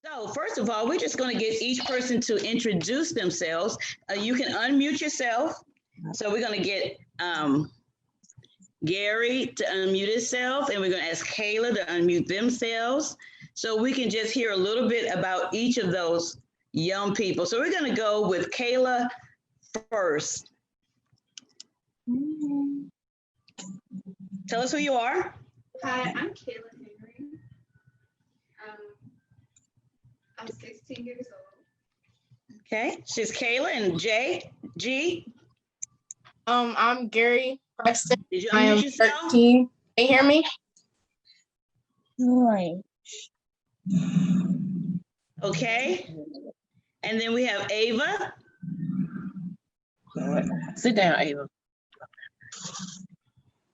So first of all, we're just going to get each person to introduce themselves. You can unmute yourself. So we're going to get Gary to unmute himself, and we're going to ask Kayla to unmute themselves, so we can just hear a little bit about each of those young people. So we're going to go with Kayla first. Tell us who you are. Hi, I'm Kayla Henry. I'm 16 years old. Okay, she's Kayla and G. I'm Gary Preston. Did you I am unmute yourself? 13. Can you hear me? Right. Okay, and then we have Ava. Sit down, Ava.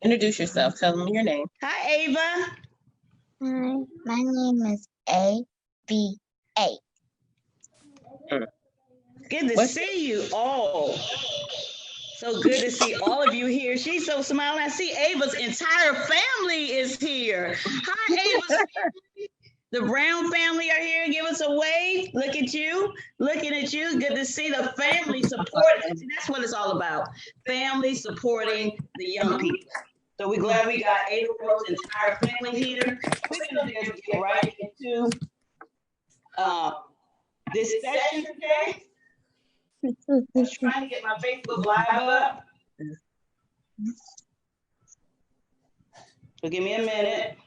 Introduce yourself. Tell them your name. Hi, Ava. Hi, my name is A-B-A. Good to see you all. So good to see all of you here. She's so smiling. I see Ava's entire family is here. Hi, Ava's family. The Brown family are here. Give us a wave. Look at you. Looking at you. Good to see the family supporting. See, that's what it's all about. Family supporting the young people. So we're glad we got Ava's entire family here. We're going to just get right into this session today. I'm trying to get my Facebook Live up. So give me a minute.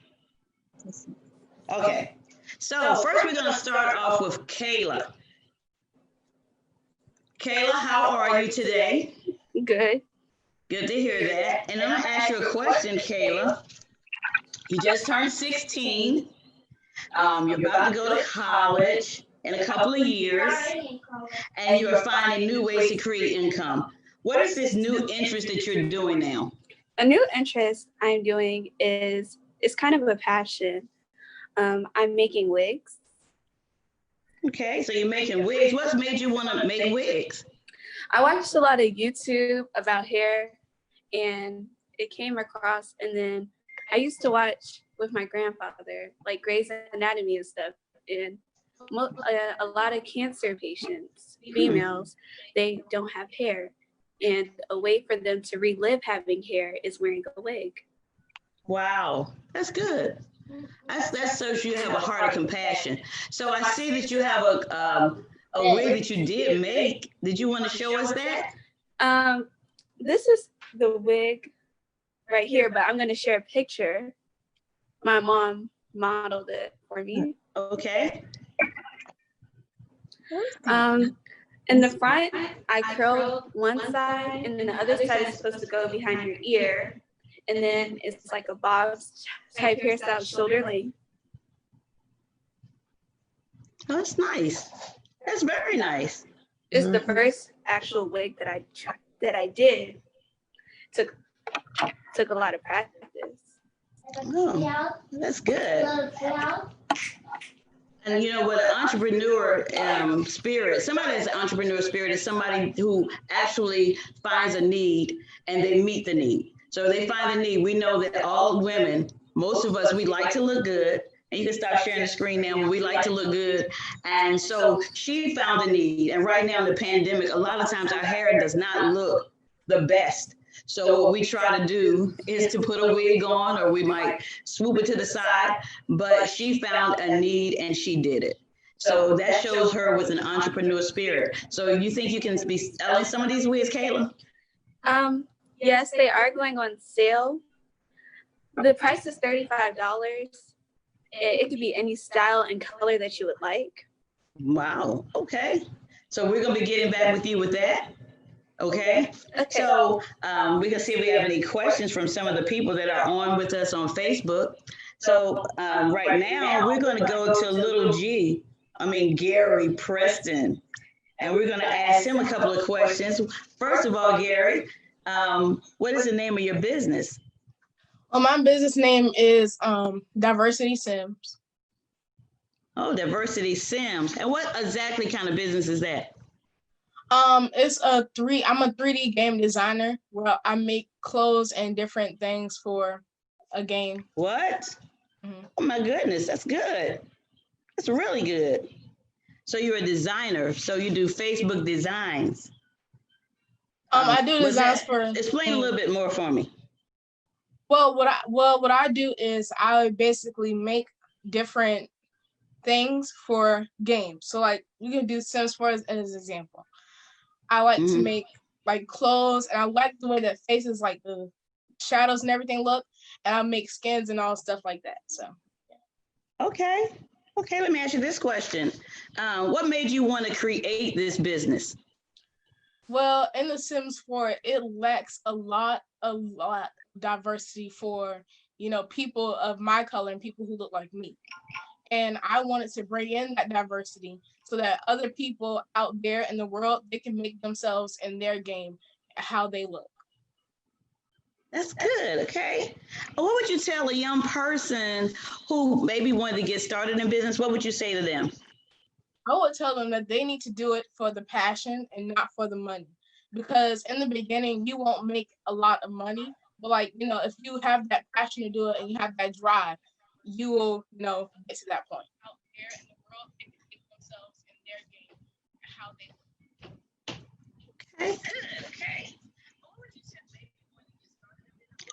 Okay. So first we're going to start off with Kayla. Kayla, how are you today? Good. Good to hear that. And I'm going to ask you a question, Kayla. You just turned 16. You're about to go to college in a couple of years, and you are finding new ways to create income. What is this new interest that you're doing now? A new interest I'm doing is kind of a passion. I'm making wigs. Okay, so you're making wigs. What's made you want to make wigs? I watched a lot of YouTube about hair, and it came across, and then I used to watch with my grandfather, like Grey's Anatomy and stuff, and a lot of cancer patients, females, they don't have hair, and a way for them to relive having hair is wearing a wig. Wow, that's good. That shows you have a heart of compassion. So I see that you have a wig that you did make. Did you want to show us that? This is the wig right here, but I'm going to share a picture. My mom modeled it for me. Okay. In the front, I curled one side, and then the other side is supposed to go behind your ear. And then it's like a bob type hairstyle, shoulder length. Oh, that's nice. That's very nice. It's the first actual wig that I did. Took a lot of practice. Oh, that's good. And you know what, an entrepreneur spirit, somebody that's an entrepreneur spirit is somebody who actually finds a need and they meet the need. So they find the need. We know that all women, most of us, we like to look good. And you can stop sharing the screen now, but we like to look good. And so she found a need. And right now in the pandemic, a lot of times our hair does not look the best. So what we try to do is to put a wig on, or we might swoop it to the side, but she found a need and she did it. So that shows her with an entrepreneur spirit. So you think you can be selling some of these wigs, Kayla? Yes, they are going on sale. The price is $35. It could be any style and color that you would like. Wow. Okay. So we're going to be getting back with you with that. Okay. So we can see if we have any questions from some of the people that are on with us on Facebook. So right now we're going to go to little Gary Preston, and we're going to ask him a couple of questions. First of all, Gary, what is the name of your business? Well, my business name is Diversity Sims. Oh, Diversity Sims. And what exactly kind of business is that? I'm a 3D game designer where I make clothes and different things for a game. What? Mm-hmm. Oh my goodness, that's good. That's really good. So you're a designer. So you do Facebook designs. I do Was designs that, for explain a little bit more for me. Well, what I do is I basically make different things for games. So like we can do Sims 4 as an example. I like to Mhm. make like clothes, and I like the way that faces, like the shadows and everything look, and I make skins and all stuff like that. So Okay. Okay, let me ask you this question. What made you want to create this business? well, in the Sims 4, it lacks a lot diversity for, people of my color and people who look like me. And I wanted to bring in that diversity so that other people out there in the world, they can make themselves in their game how they look. That's good. Okay. What would you tell a young person who maybe wanted to get started in business? What would you say to them? I would tell them that they need to do it for the passion and not for the money. Because in the beginning, you won't make a lot of money. But like, if you have that passion to do it and you have that drive, you will, get to that point. Out there in the world, they can make themselves in their game how they Okay. Good. Okay.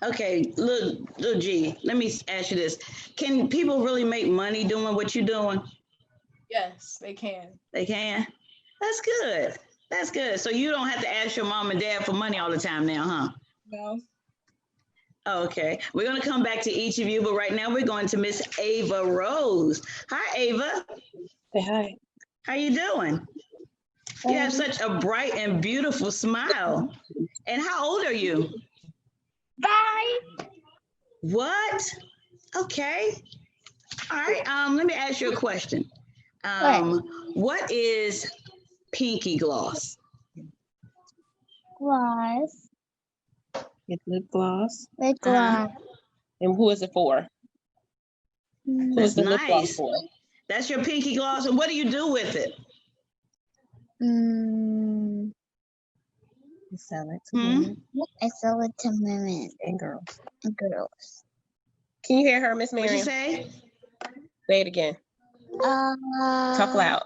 Okay, little G, let me ask you this. Can people really make money doing what you're doing? Yes, they can. They can? That's good. That's good. So you don't have to ask your mom and dad for money all the time now, huh? No. Okay, we're going to come back to each of you, but right now we're going to Miss Ava Rose. Hi, Ava. Say hi. How you doing? You have such a bright and beautiful smile. And how old are you? 5. What? Okay. All right. Let me ask you a question. What is pinky gloss? Gloss. It's lip gloss. Lip gloss. And who is it for? Who That's is the lip gloss nice. for? That's your pinky gloss. And what do you do with it? You sell it to women I sell it to women and girls. and girls. Can you hear her, Miss What'd you Miriam? say? Say it again. Talk loud.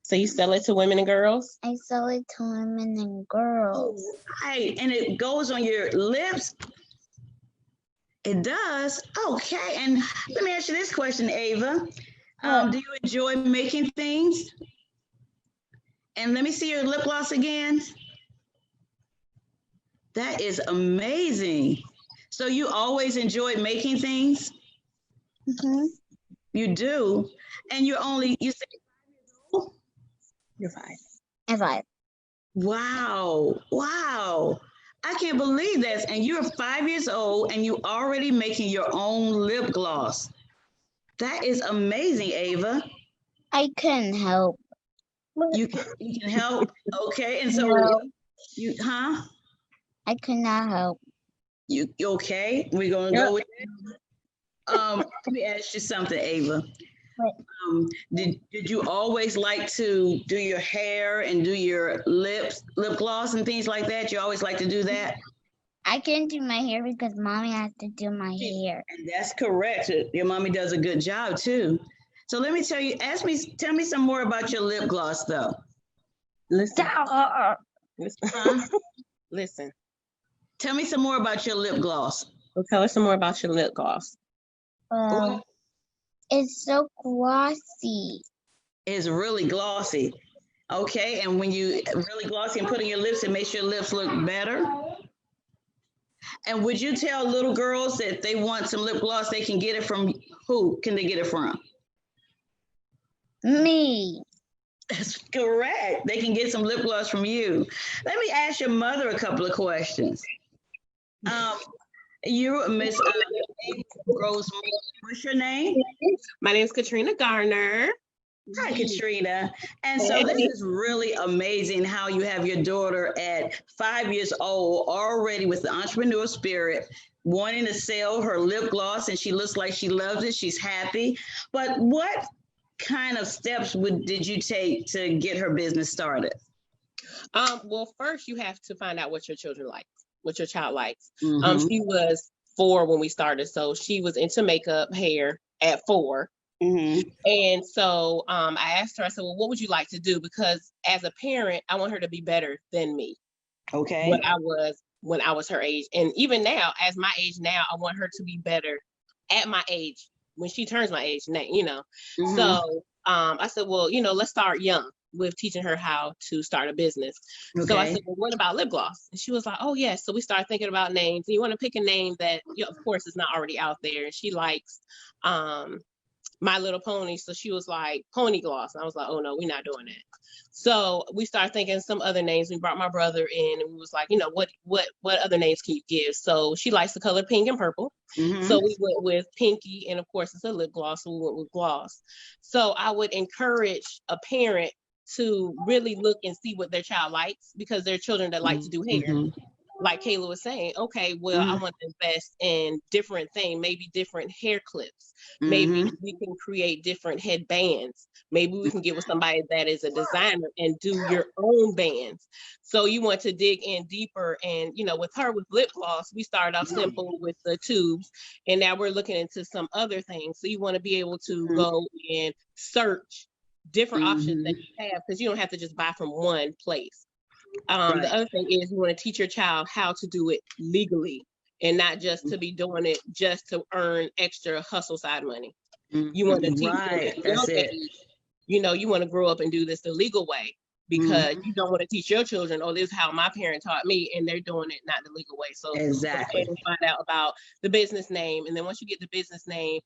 So you sell it to women and girls? I sell it to women and girls. Right. And it goes on your lips. It does. Okay. And let me ask you this question, Ava. Do you enjoy making things? And let me see your lip gloss again. That is amazing. So you always enjoyed making things? Mm-hmm. You do. And you say 5 years old? You're 5. And 5. Wow. Wow. I can't believe this. And you're 5 years old and you already making your own lip gloss. That is amazing, Ava. I couldn't help. You can help. Okay. And so No, I could not help. You okay? We're gonna go with that. Let me ask you something, Ava. What? Did you always like to do your hair and do your lip gloss and things like that? You always like to do that? I couldn't do my hair because mommy has to do my hair. And that's correct. Your mommy does a good job too. So let me tell me some more about your lip gloss though. Listen. Huh? Listen. Tell me some more about your lip gloss. Well, tell us some more about your lip gloss. Well, it's so glossy. It's really glossy. Okay, and when you really glossy and put on your lips, it makes your lips look better. And would you tell little girls that if they want some lip gloss, they can get it from who? Can they get it from? Me. That's correct. They can get some lip gloss from you. Let me ask your mother a couple of questions. You're Miss Rose. What's your name? My name is Katrina Garner. Hi, Katrina. And so this is really amazing how you have your daughter at 5 years old already with the entrepreneur spirit, wanting to sell her lip gloss, and she looks like she loves it. She's happy. But what kind of steps did you take to get her business started? Well, first you have to find out what your children like, what your child likes. Mm-hmm. She was 4 when we started, so she was into makeup, hair at 4. Mm-hmm. And so I asked her, I said, well, what would you like to do? Because as a parent, I want her to be better than me. Okay. What I was when I was her age. And even now, as my age now, I want her to be better at my age when she turns my age now, you know. Mm-hmm. So I said, well, you know, let's start young with teaching her how to start a business. Okay. So I said, well, what about lip gloss? And she was like, oh, yes. So we started thinking about names. And you want to pick a name that, you know, of course, is not already out there. And she likes My Little Pony. So she was like, Pony Gloss. And I was like, oh, no, we're not doing that. So we started thinking some other names. We brought my brother in and we was like, you know, what other names can you give? So she likes the color pink and purple. Mm-hmm. So we went with Pinky, and of course it's a lip gloss, so we went with gloss. So I would encourage a parent to really look and see what their child likes, because there are children that like to do hair. Mm-hmm. Like Kayla was saying, okay, well, I want to invest in different things, maybe different hair clips. Maybe we can create different headbands. Maybe we can get with somebody that is a designer and do your own bands. So you want to dig in deeper. And, you know, with her, with lip gloss, we started off simple with the tubes, and now we're looking into some other things. So you want to be able to go and search different options that you have, because you don't have to just buy from one place. Right. The other thing is you want to teach your child how to do it legally, and not just to be doing it just to earn extra hustle side money. You want to teach them, That's it. you know, you want to grow up and do this the legal way, because you don't want to teach your children, oh, this is how my parent taught me, and they're doing it not the legal way. So exactly, find out about the business name, and then once you get the business name,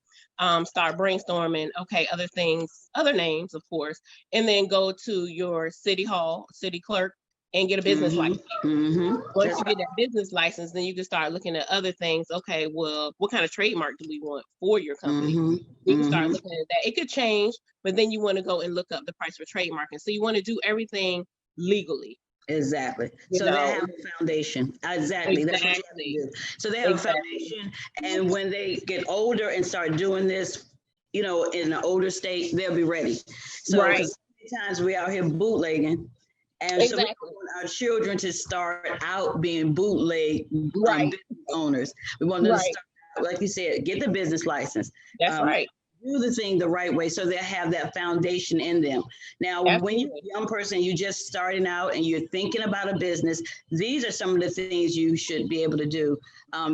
start brainstorming, okay, other things, other names, of course, and then go to your city hall, city clerk, and get a business license. Once you get that business license, then you can start looking at other things. Okay, well, what kind of trademark do we want for your company? You can start looking at that. It could change, but then you want to go and look up the price for trademarking. So you want to do everything legally. Exactly. So they have a foundation. Exactly. That's what you have to do. So they have a foundation, and when they get older and start doing this, you know, in an older state, they'll be ready. So because sometimes we're out here bootlegging. And so we want our children to start out being bootleg business owners. We want them to start, like you said, get the business license. That's right. Do the thing the right way, so they have that foundation in them. Now, when you're a young person, you're just starting out and you're thinking about a business, these are some of the things you should be able to do.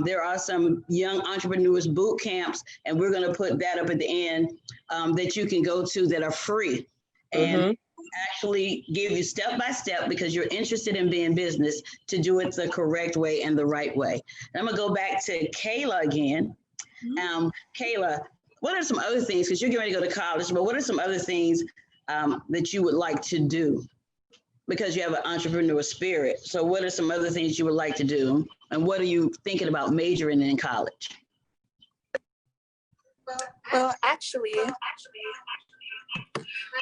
There are some young entrepreneurs boot camps, and we're going to put that up at the end, that you can go to that are free. And actually give you step by step, because you're interested in being business, to do it the correct way and the right way. And I'm gonna go back to Kayla again. Kayla, what are some other things, because you're getting ready to go to college, but what are some other things that you would like to do? Because you have an entrepreneur spirit. So what are some other things you would like to do? And what are you thinking about majoring in college? Well, actually,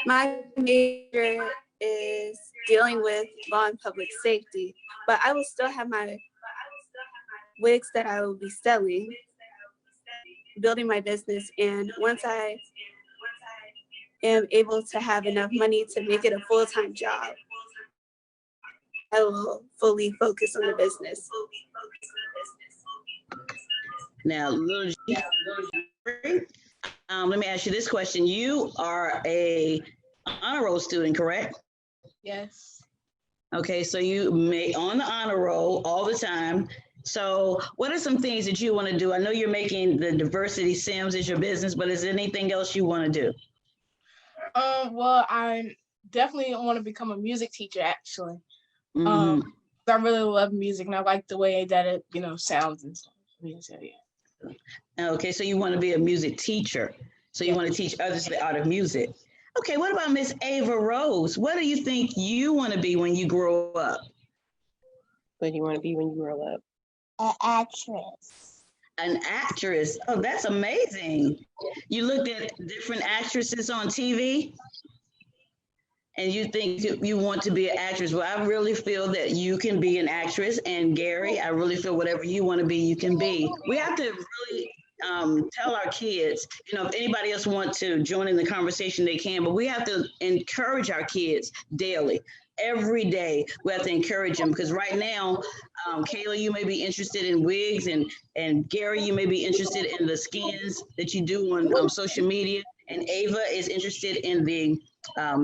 my major is dealing with law and public safety, but I will still have my wigs that I will be selling, building my business, and once I am able to have enough money to make it a full-time job, I will fully focus on the business. Now, little G, let me ask you this question. You are a honor roll student, correct? Yes. Okay, so you on the honor roll all the time. So what are some things that you want to do? I know you're making the Diversity Sims as your business, but is there anything else you want to do? Well, I definitely want to become a music teacher, actually. I really love music, and I like the way that it, you know, sounds and stuff. So, yeah. Okay, so you want to be a music teacher. So you want to teach others the art of music. Okay, what about Miss Ava Rose? What do you think you want to be when you grow up? What do you want to be when you grow up? An actress. An actress. Oh, that's amazing. You looked at different actresses on TV and you think you want to be an actress. Well, I really feel that you can be an actress. And Gary, I really feel whatever you want to be, you can be. We have to really tell our kids, you know, if anybody else wants to join in the conversation, they can, but we have to encourage our kids daily. Every day we have to encourage them, because right now, Kayla, you may be interested in wigs, and Gary, you may be interested in the skins that you do on social media. and Ava is interested in the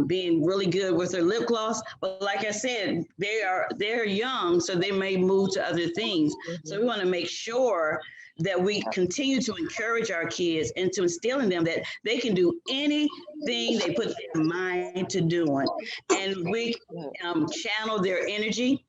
being really good with her lip gloss. But like I said, they're young, so they may move to other things. So we want to make sure that we continue to encourage our kids and to instill in them that they can do anything they put their mind to doing, and we channel their energy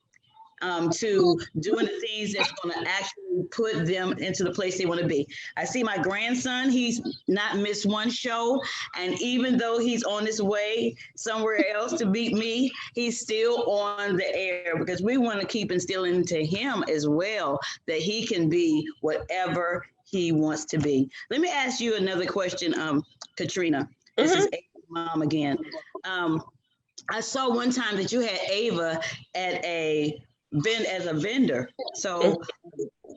to doing the things that's going to actually put them into the place they want to be. I see my grandson, he's not missed one show. And even though he's on his way somewhere else to beat me, he's still on the air because we want to keep instilling into him as well that he can be whatever he wants to be. Let me ask you another question, Katrina. This is Ava's mom again. I saw one time that you had Ava at as a vendor. So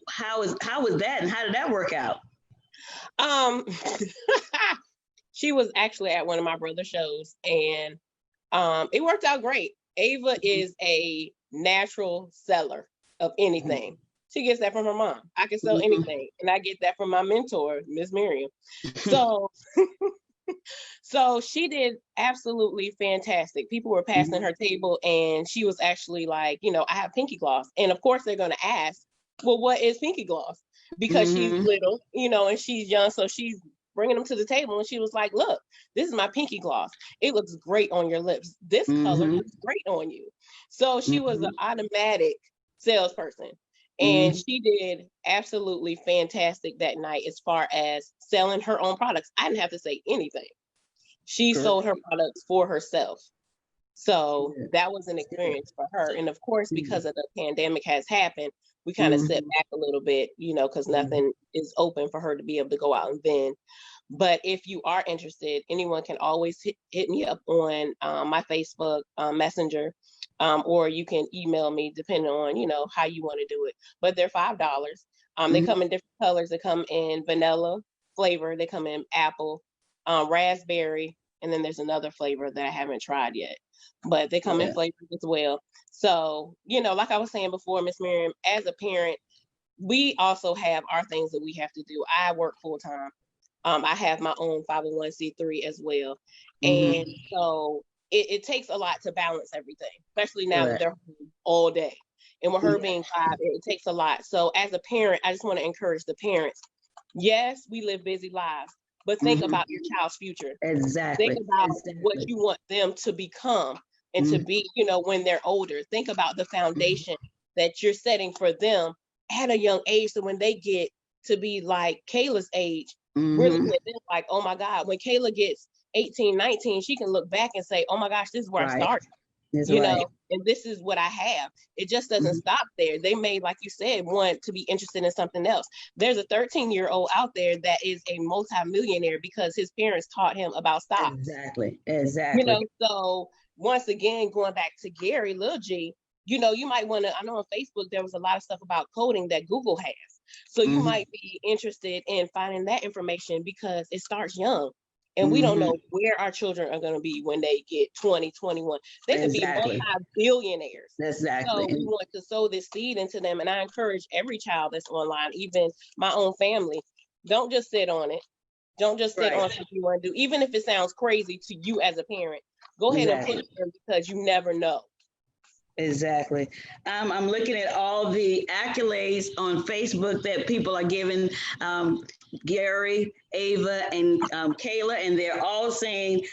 how was that, and how did that work out? She was actually at one of my brother's shows, and it worked out great. Ava is a natural seller of anything. She gets that from her mom. I can sell anything, and I get that from my mentor, Miss Miriam. So so she did absolutely fantastic. People were passing her table, and she was actually like, I have pinky gloss. And of course, they're going to ask, well, what is pinky gloss? Because she's little, and she's young. So she's bringing them to the table, and she was like, look, this is my pinky gloss. It looks great on your lips. This color looks great on you. So she was an automatic salesperson. And she did absolutely fantastic that night as far as selling her own products. I didn't have to say anything. She sold her products for herself. So that was an experience for her. And of course, because of the pandemic has happened, we kind of set back a little bit, because nothing is open for her to be able to go out and vend. But if you are interested, anyone can always hit me up on my Facebook Messenger. Or you can email me depending on, how you want to do it. But they're $5. They come in different colors. They come in vanilla flavor. They come in apple, raspberry, and then there's another flavor that I haven't tried yet. But they come in flavors as well. So, like I was saying before, Miss Miriam, as a parent, we also have our things that we have to do. I work full time. I have my own 501c3 as well. And so it takes a lot to balance everything, especially now that they're home all day. And with her being 5, it takes a lot. So as a parent, I just want to encourage the parents. Yes, we live busy lives, but think about your child's future. Exactly. Think about what you want them to become and to be, when they're older. Think about the foundation that you're setting for them at a young age. So when they get to be like Kayla's age, we're looking at them like, oh my God, when Kayla gets 18, 19, she can look back and say, oh my gosh, this is where I started, and this is what I have. It just doesn't stop there. They may, like you said, want to be interested in something else. There's a 13-year-old out there that is a multimillionaire because his parents taught him about stocks. Exactly. So once again, going back to Gary, Lil G, you might want to, I know on Facebook, there was a lot of stuff about coding that Google has. So you might be interested in finding that information because it starts young. And we don't know where our children are going to be when they get 20, 21. They could be multi-billionaires. So we want to sow this seed into them. And I encourage every child that's online, even my own family, don't just sit on it. Don't just sit on something you want to do. Even if it sounds crazy to you as a parent, go ahead and push them because you never know. Exactly. I'm looking at all the accolades on Facebook that people are giving Gary, Ava, and Kayla, and they're all saying,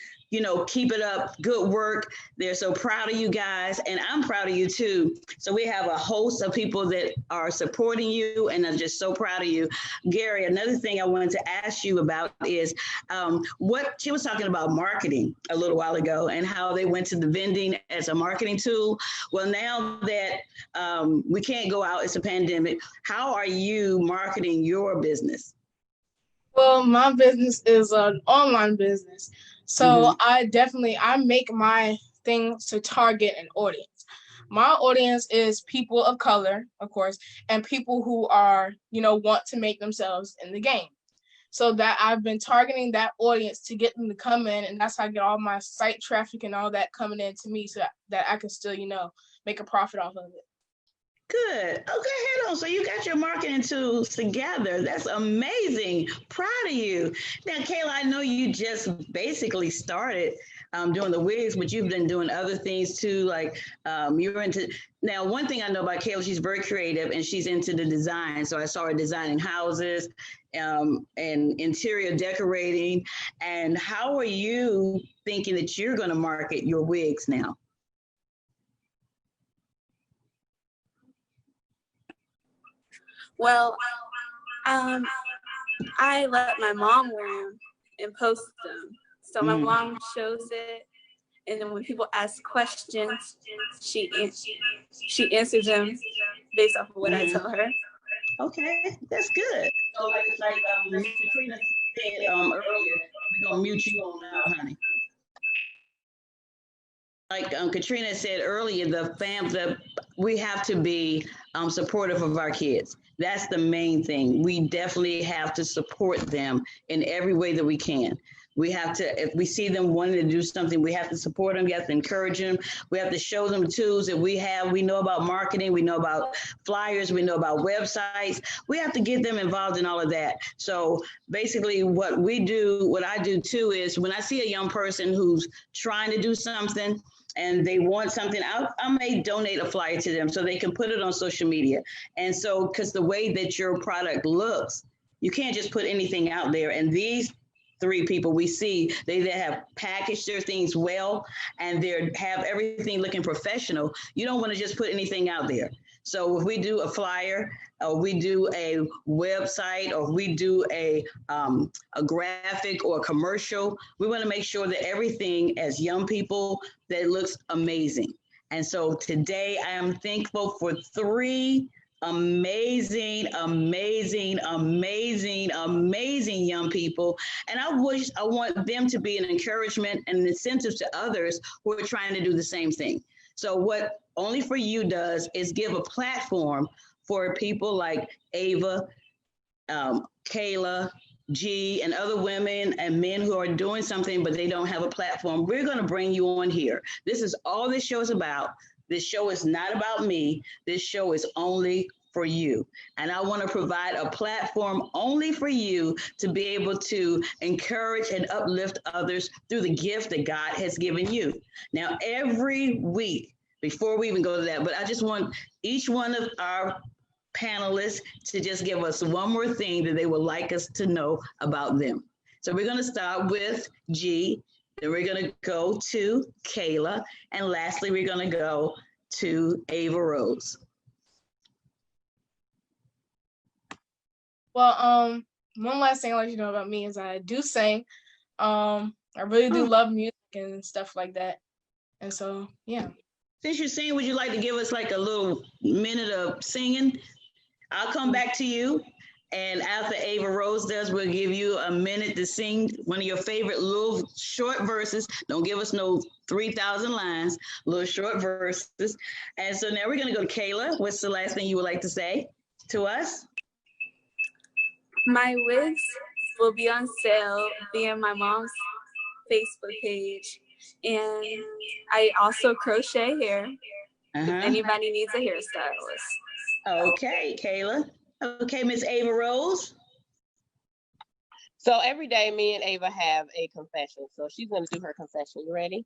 keep it up, good work. They're so proud of you guys, and I'm proud of you too. So we have a host of people that are supporting you, and I'm just so proud of you. Gary, another thing I wanted to ask you about is what she was talking about marketing a little while ago and how they went to the vending as a marketing tool. Well, now that we can't go out, it's a pandemic, how are you marketing your business? Well, my business is an online business. So I make my things to target an audience. My audience is people of color, of course, and people who are, want to make themselves in the game. So that I've been targeting that audience to get them to come in, and that's how I get all my site traffic and all that coming in to me so that I can still, make a profit off of it. Good. Okay, head on. So you got your marketing tools together. That's amazing. Proud of you. Now, Kayla, I know you just basically started doing the wigs, but you've been doing other things too. Like you're into now. One thing I know about Kayla, she's very creative and she's into the design. So I saw her designing houses and interior decorating. And how are you thinking that you're going to market your wigs now? Well, I let my mom wear them and post them. So my mom shows it, and then when people ask questions, she answers them based off of what I tell her. Okay, that's good. So like Katrina said earlier, we're gonna mute you on now, honey. Like Katrina said earlier, we have to be supportive of our kids. That's the main thing. We definitely have to support them in every way that we can. We have to, if we see them wanting to do something, we have to support them. We have to encourage them. We have to show them tools that we have. We know about marketing. We know about flyers. We know about websites. We have to get them involved in all of that. So basically what I do too is when I see a young person who's trying to do something, and they want something, I may donate a flyer to them so they can put it on social media. And so, because the way that your product looks, you can't just put anything out there. And these three people we see, they have packaged their things well, and they have everything looking professional. You don't want to just put anything out there. So if we do a flyer, or we do a website, or we do a graphic or a commercial, we want to make sure that everything as young people, that looks amazing. And so today I am thankful for three amazing young people. And I want them to be an encouragement and an incentive to others who are trying to do the same thing. So what Only For You does is give a platform for people like Ava, Kayla, G, and other women and men who are doing something, but they don't have a platform. We're going to bring you on here. This is all this show is about. This show is not about me. This show is only for you. And I want to provide a platform only for you to be able to encourage and uplift others through the gift that God has given you. Now, every week, before we even go to that, but I just want each one of our panelists to just give us one more thing that they would like us to know about them. So we're going to start with G, then we're going to go to Kayla, and lastly, we're going to go to Ava Rose. Well, one last thing I'd like you to know about me is I do sing. I really do love music and stuff like that. And so, yeah. Since you're singing, would you like to give us like a little minute of singing? I'll come back to you. And after Ava Rose does, we'll give you a minute to sing one of your favorite little short verses. Don't give us no 3,000 lines, little short verses. And so now we're going to go to Kayla. What's the last thing you would like to say to us? My wigs will be on sale via my mom's Facebook page. And I also crochet hair if anybody needs a hairstylist. Okay, Kayla. Okay, Miss Ava Rose. So every day me and Ava have a confession. So she's going to do her confession. You ready?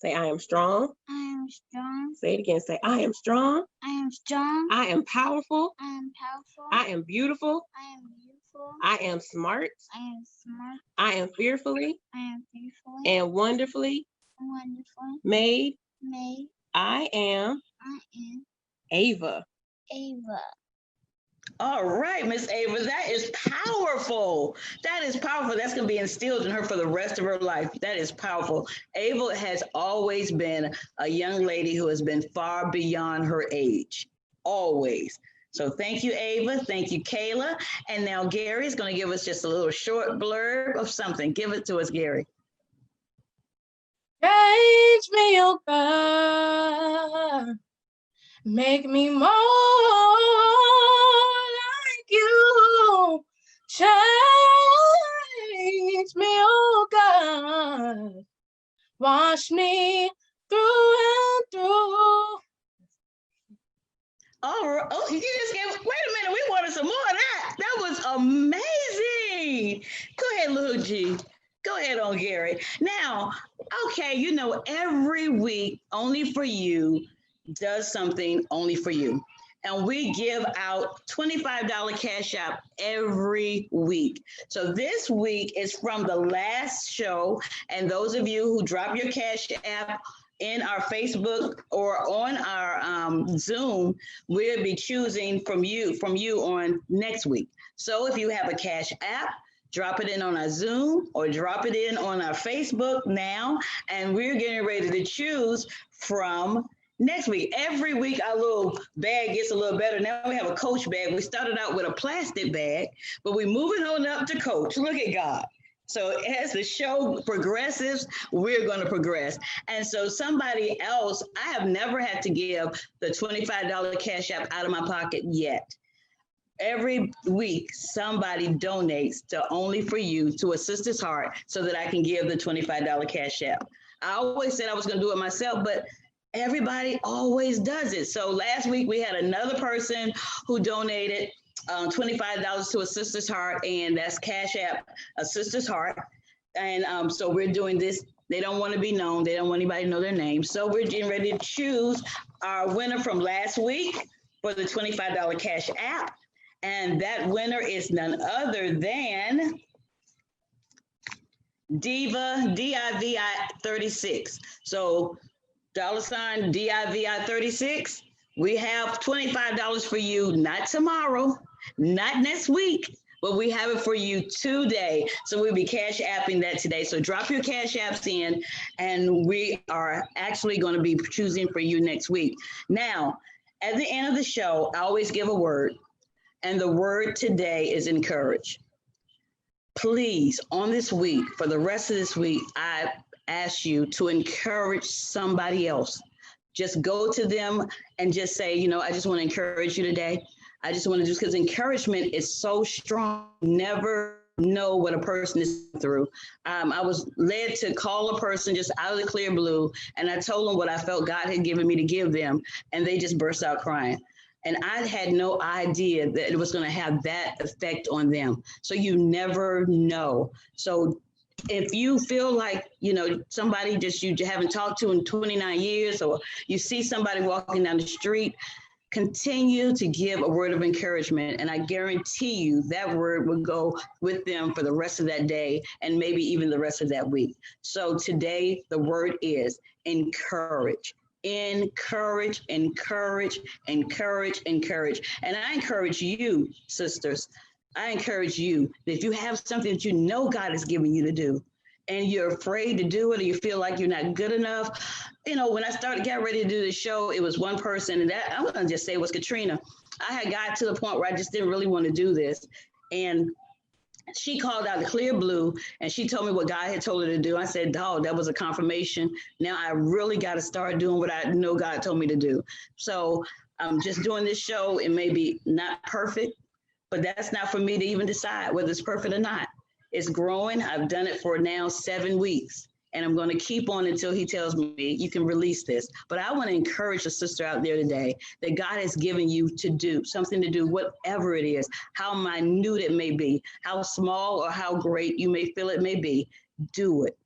Say, I am strong. I am strong. Say it again. Say, I am strong. I am strong. I am powerful. I am powerful. I am beautiful. I am beautiful. I am smart. I am smart. I am fearfully. I am fearfully and wonderfully made. I am Ava. All right, Miss Ava, that is powerful. That is powerful. That's going to be instilled in her for the rest of her life. That is powerful. Ava has always been a young lady who has been far beyond her age, always. So thank you, Ava. Thank you, Kayla. And now Gary is going to give us just a little short blurb of something. Give it to us, Gary. Change me, oh God. Make me more like you. Change me, oh God. Wash me through and through. Oh, you just gave, wait a minute, we wanted some more of that. That was amazing. Go ahead, Lil G. Go ahead on Gary. Now, okay, you know, every week, Only for You does something only for you. And we give out $25 cash app every week. So this week is from the last show. And those of you who drop your cash app in our Facebook or on our Zoom, we'll be choosing from you on next week. So if you have a cash app, drop it in on our Zoom or drop it in on our Facebook now. And we're getting ready to choose from next week. Every week, our little bag gets a little better. Now we have a Coach bag. We started out with a plastic bag, but we're moving on up to Coach. Look at God. So as the show progresses, we're going to progress. And so somebody else, I have never had to give the $25 cash app out of my pocket yet. Every week, somebody donates to Only for You to a Sister's Heart so that I can give the $25 cash app. I always said I was going to do it myself, but everybody always does it. So last week we had another person who donated $25 to a Sister's Heart, and that's cash app, a Sister's Heart. And so we're doing this. They don't want to be known. They don't want anybody to know their name. So we're getting ready to choose our winner from last week for the $25 cash app. And that winner is none other than Diva, DIVI 36. So $ DIVI 36. We have $25 for you, not tomorrow, not next week, but we have it for you today. So we'll be cash apping that today. So drop your cash apps in, and we are actually going to be choosing for you next week. Now, at the end of the show, I always give a word, and the word today is encourage. Please, on this week, for the rest of this week, I ask you to encourage somebody else. Just go to them and just say, you know, I just want to encourage you today. I just want to because encouragement is so strong. Never know what a person is through. I was led to call a person just out of the clear blue, and I told them what I felt God had given me to give them, and they just burst out crying. And I had no idea that it was going to have that effect on them. So you never know. So if you feel like, you know, somebody just you haven't talked to in 29 years, or you see somebody walking down the street, continue to give a word of encouragement. And I guarantee you that word will go with them for the rest of that day and maybe even the rest of that week. So today, the word is encourage. Encourage, encourage, encourage, encourage. And I encourage you, sisters, I encourage you that if you have something that you know God is giving you to do, and you're afraid to do it, or you feel like you're not good enough. You know, when I got ready to do the show, it was one person, and that I'm gonna just say it was Katrina. I had got to the point where I just didn't really want to do this. And she called out the clear blue, and she told me what God had told her to do. I said, "Dog, that was a confirmation. Now I really got to start doing what I know God told me to do." So I'm just doing this show. It may be not perfect, but that's not for me to even decide whether it's perfect or not. It's growing. I've done it for now 7 weeks, and I'm going to keep on until he tells me you can release this. But I want to encourage a sister out there today that God has given you to do something, to do whatever it is, how minute it may be, how small or how great you may feel it may be. Do it.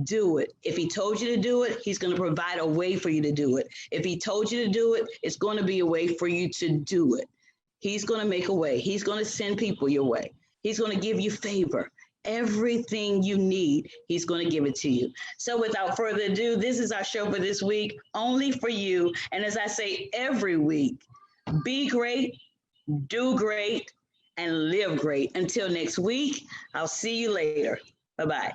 Do it. If he told you to do it, he's going to provide a way for you to do it. If he told you to do it, it's going to be a way for you to do it. He's going to make a way. He's going to send people your way. He's going to give you favor. Everything you need, he's going to give it to you. So without further ado, this is our show for this week, Only for You. And as I say every week, be great, do great, and live great. Until next week, I'll see you later. Bye-bye.